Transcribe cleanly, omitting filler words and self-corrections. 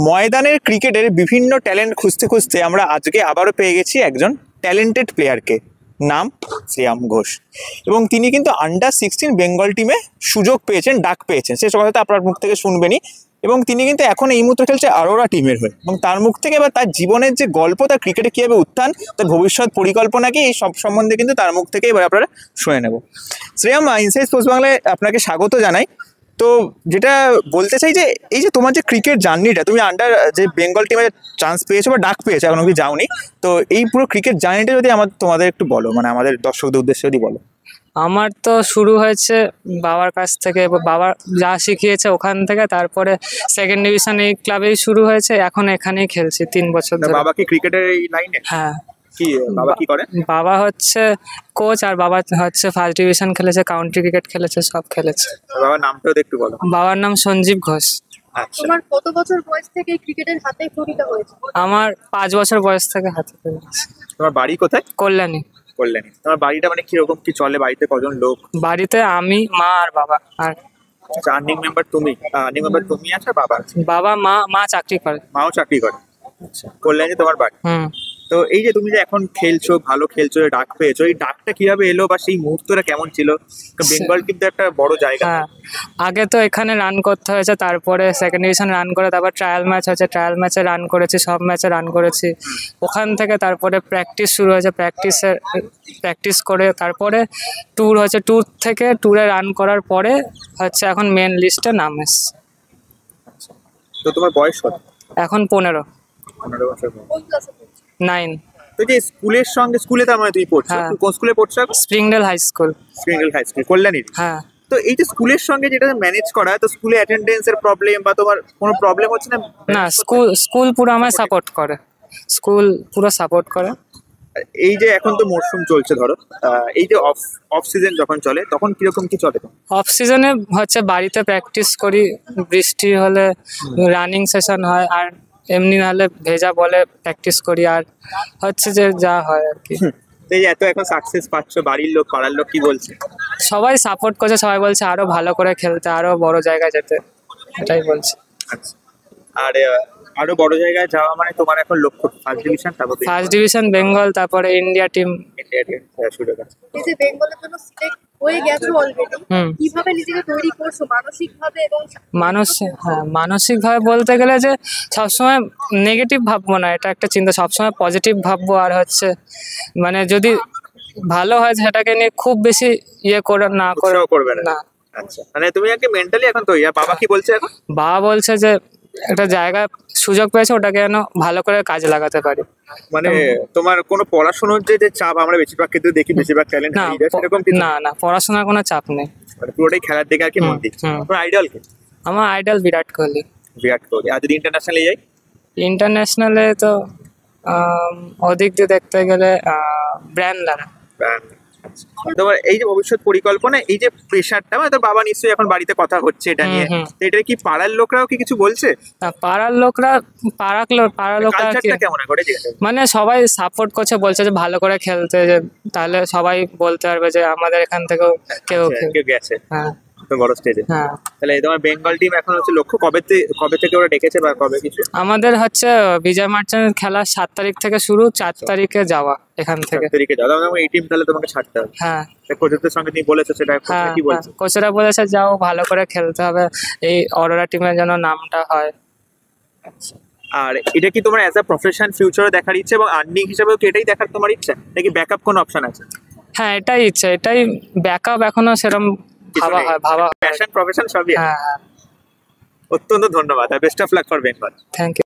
ময়দানের ক্রিকেটের বিভিন্ন ট্যালেন্ট খুঁজতে খুঁজতে আমরা আজকে আবারও পেয়ে গেছি একজন ট্যালেন্টেড প্লেয়ারকে, নাম শ্রেয়াম ঘোষ। এবং তিনি কিন্তু আন্ডার 16 বেঙ্গল টিমে সুযোগ পেয়েছেন, ডাক পেয়েছেন, সেসব কথা আপনার মুখ থেকে শুনবেনই। এবং তিনি কিন্তু এখন এই মুহূর্তে খেলছে আরোরা টিমের হয়ে, এবং তার মুখ থেকে এবার তার জীবনের যে গল্প, তার ক্রিকেটে কীভাবে উত্থান, তার ভবিষ্যৎ পরিকল্পনা কি, এই সব সম্বন্ধে কিন্তু তার মুখ থেকে এবার আপনারা শুনে নেব। শ্রেয়াম, ইনসাইড স্পোর্টস বাংলায় আপনাকে স্বাগত জানাই। তো যেটা বলতে চাই যে এই যে তোমার যে ক্রিকেট জার্নিটা, তুমি আন্ডার যে বেঙ্গল টিমে চান্স পেয়েছো বা ডাক পেয়েছো, এখন অব্দি যাওনি, তো এই পুরো ক্রিকেট জার্নিটা যদি তোমাদের একটু বলো, মানে আমাদের দর্শকদের উদ্দেশ্যে যদি বলো। আমার তো শুরু হয়েছে বাবার কাছ থেকে, বাবা যা শিখিয়েছে ওখান থেকে, তারপরে সেকেন্ড ডিভিশন এই ক্লাবেই শুরু হয়েছে, এখন এখানেই খেলছি 3 বছর ধরে। বাবা কি ক্রিকেটের এই লাইনে? হ্যাঁ। কি বাবা কি করে? বাবা হচ্ছে কোচ, আর বাবা হচ্ছে ফার্স্ট ডিভিশন খেলেছে, কাউন্টি ক্রিকেট খেলেছে, সব খেলেছে। বাবার নামটাও একটু বলো। বাবার নাম সঞ্জীব ঘোষ। আচ্ছা, তোমার কত বছর বয়স থেকে ক্রিকেটের হাতে খড়িটা হয়েছে? আমার 5 বছর বয়স থেকে হাতে খড়ি। তোমার বাড়ি কোথায়? কল্যাণী। কল্যাণী। তোমার বাড়িটা মানে কিরকম কি চলে? বাড়িতে কজন লোক? বাড়িতে আমি, মা আর বাবা। আর আর্নিং মেম্বার তুমি? আর্নিং মেম্বার তুমি আছো, বাবা আছে? বাবা, মা চাকরি করে। মাও চাকরি করে। আচ্ছা, কল্যাণী তোমার বাড়ি। তো এই যে তুমি যে এখন খেলছো, ভালো খেলছো, ডাক পেয়েছো, এই ডাকটা কিভাবে এলো বা সেই মুহূর্তটা কেমন ছিল? বেঙ্গল কিন্তু একটা বড় জায়গা। হ্যাঁ, আগে তো এখানে রান করতে হয়েছে, তারপরে সেকেন্ড ডিভিশন রান করে, তারপর ট্রায়াল ম্যাচ হয়েছে, ট্রায়াল ম্যাচে রান করেছি, সব ম্যাচে রান করেছি। ওখান থেকে তারপরে প্র্যাকটিস শুরু হয়েছে, প্র্যাকটিস করে তারপরে ট্যুর হয়েছে, ট্যুর থেকে ট্যুরে রান করার পরে হচ্ছে এখন মেন লিস্টে নাম এসছে। তো তোমার বয়স কত? এখন 15 বছর। কোন ক্লাসে? 9। তো যে স্কুলের সঙ্গে, স্কুলে তার মানে তুমি পড়ছো? হ্যাঁ। কোন স্কুলে পড়ছো? Springdale high school. Springdale high school, Kalyani. হ্যাঁ। তো এই যে স্কুলের সঙ্গে যেটা ম্যানেজ করা, তো স্কুলে অ্যাটেন্ডেন্সের প্রবলেম বা তোমার কোনো প্রবলেম হচ্ছে না? না, স্কুল পুরো আমায় সাপোর্ট করে, স্কুল পুরো সাপোর্ট করে। এই যে এখন তো মরশুম চলছে, ধরো এই যে অফ সিজন যখন চলে, তখন কিরকম কি চলে? অফ সিজনে হচ্ছে বাড়িতে প্র্যাকটিস করি, বৃষ্টি হলে রানিং সেশন হয়, আর এমনি নাহলে ভেজা বলে প্র্যাকটিস করি, আর হচ্ছে যে যা হয় আর কি। এই যে এত এখন সাকসেস পাচ্ছ, বাড়ির লোক, পাড়ার লোক কি বলছে? সবাই সাপোর্ট করছে, সবাই বলছে আরো ভালো করে খেলতে, আরো বড় জায়গায় যেতে, এটাই বলছে। আচ্ছা, আর আরো বড় জায়গায় যাওয়া মানে তোমার এখন লক্ষ্য ফার্স্ট ডিভিশন? তারপর ফার্স্ট ডিভিশন বেঙ্গল, তারপরে ইন্ডিয়া টিম। সুযোগ আছে। এই যে বেঙ্গলের জন্য সিলেক্ট হয়ে গেছো অলরেডি, কিভাবে নিজেকে তৈরি করছো মানসিকভাবে? এবং মানসিকভাবে বলতে গেলে যে সবসময় নেগেটিভ ভাববো না, এটা একটা চিন্তা, সবসময় পজিটিভ ভাববো। আর হচ্ছে মানে যদি ভালো হয় সেটাকে নিয়ে খুব বেশি করবে না। আচ্ছা, মানে তুমি আগে মেন্টালি এখন তৈরি। আর বাবা কি বলছে এখন? বাবা বলছে যে একটা জায়গা সুযোগ পেয়েছে, ওটাকে যেন ভালো করে কাজে লাগাতে পারি। মানে তোমার কোনো পড়াশোনার যে চাপ আমরা বেশিরভাগ ক্ষেত্রে দেখি, বেশিরভাগ ট্যালেন্ট হারিয়ে যায়, সেরকম কিছু? না, পড়াশোনার কোনো চাপ নেই, মানে পুরোটাই খেলার দিকে আর কি মন দিচ্ছে। তোমার আইডল কে? আমার আইডল বিরাট কোহলি। বিরাট কোহলি। আর যদি ইন্টারন্যাশনালে যাই? ইন্টারন্যাশনালে তো ওদিক দিয়ে দেখতে গেলে ব্রায়ান লারা। তোমার এই যে ভবিষ্যৎ পরিকল্পনা, এই যে প্রেশারটা, মানে তোর বাবা নিশ্চয়ই এখন বাড়িতে কথা হচ্ছে এটা নিয়ে, এটা কি পাড়ার লোকরাও কি কিছু বলছে? পাড়ার লোকরা কেমন করে? মানে সবাই সাপোর্ট করছে, বলছে যে ভালো করে খেলতে, যে তাহলে সবাই বলতে পারবে যে আমাদের এখান থেকেও কেউ গেছে। হ্যাঁ, বড় স্টেজে। হ্যাঁ। তাহলে তোমার বেঙ্গল টিম এখন হচ্ছে লক্ষ্য কবে থেকে ওরা ডেকেছে বা কবে কিছু? আমাদের হচ্ছে বিজয় মার্চেন্টের খেলা 7 তারিখ থেকে শুরু, 4 তারিখে যাওয়া এখান থেকে। 4 তারিখে যাওয়া, এই টিম তাহলে তোমাকে ছাড়তে হবে। হ্যাঁ, কোচের সঙ্গে তুমি বলেছো সেটা? কি বলছো? কোচেরা বলেছে যাও, ভালো করে খেলতে হবে, এই অরোরা টিমের জন্য নামটা হয়। আচ্ছা, আর এটা কি তোমার অ্যাজ আ প্রফেশন ফিউচারে দেখার ইচ্ছে, এবং আর্নিং হিসেবেও কি এটাই দেখার তোমার ইচ্ছা, নাকি ব্যাকআপ কোনো অপশন আছে? হ্যাঁ, এটাই ইচ্ছা, এটাই ব্যাকআপ এখনো সেরকম ভাবা প্যাশন প্রফেশন সবই। হ্যাঁ। অত্যন্ত ধন্যবাদ, আর best of luck for Bengal. Thank you.